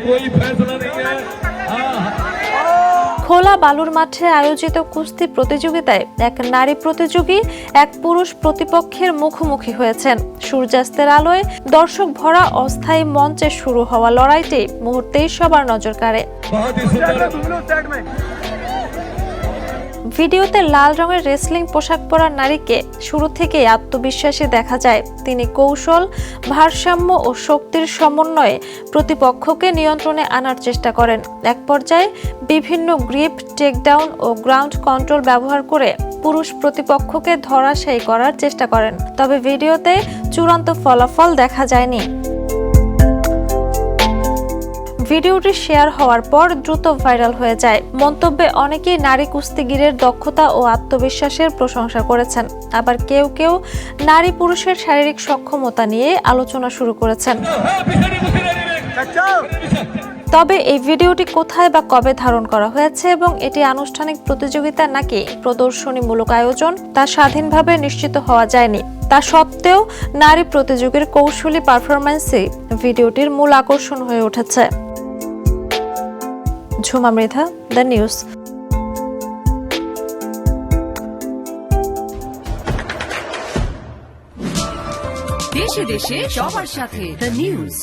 कोई फैसला नहीं है। খোলা বালুর মাঠে আয়োজিত কুস্তি প্রতিযোগিতায় এক নারী প্রতিযোগী এক পুরুষ প্রতিপক্ষের মুখোমুখি হয়েছেন। সূর্যাস্তের আলোয় দর্শক ভরা অস্থায়ী মঞ্চে শুরু হওয়া লড়াইটি মুহূর্তেই সবার নজর কাড়ে। ভিডিওতে লাল রঙের রেসলিং পোশাক পরা নারীকে শুরু থেকেই আত্মবিশ্বাসী দেখা যায়। তিনি কৌশল, ভারসাম্য ও শক্তির সমন্বয়ে প্রতিপক্ষকে নিয়ন্ত্রণে আনার চেষ্টা করেন। এক পর্যায়ে বিভিন্ন গ্রিপ, টেকডাউন ও গ্রাউন্ড কন্ট্রোল ব্যবহার করে পুরুষ প্রতিপক্ষকে ধরাশায়ী করার চেষ্টা করেন। তবে ভিডিওতে চূড়ান্ত ফলাফল দেখা যায়নি। ভিডিওটি শেয়ার হওয়ার পর দ্রুত ভাইরাল হয়ে যায়। মন্তব্যে অনেকেই নারী কুস্তিগিরের দক্ষতা ও আত্মবিশ্বাসের প্রশংসা করেছেন। আবার কেউ কেউ নারী পুরুষের শারীরিক সক্ষমতা নিয়ে আলোচনা শুরু করেছেন। তবে এই ভিডিওটি কোথায় বা কবে ধারণ করা হয়েছে এবং এটি আনুষ্ঠানিক প্রতিযোগিতা নাকি প্রদর্শনীমূলক আয়োজন তা স্বাধীনভাবে নিশ্চিত হওয়া যায়নি। তা সত্ত্বেও নারী প্রতিযোগীর কৌশলী পারফরম্যান্সই ভিডিওটির মূল আকর্ষণ হয়ে উঠেছে। Jhuma Mridha, the news. দেশে দেশে সবার সাথে দ্য নিউজ।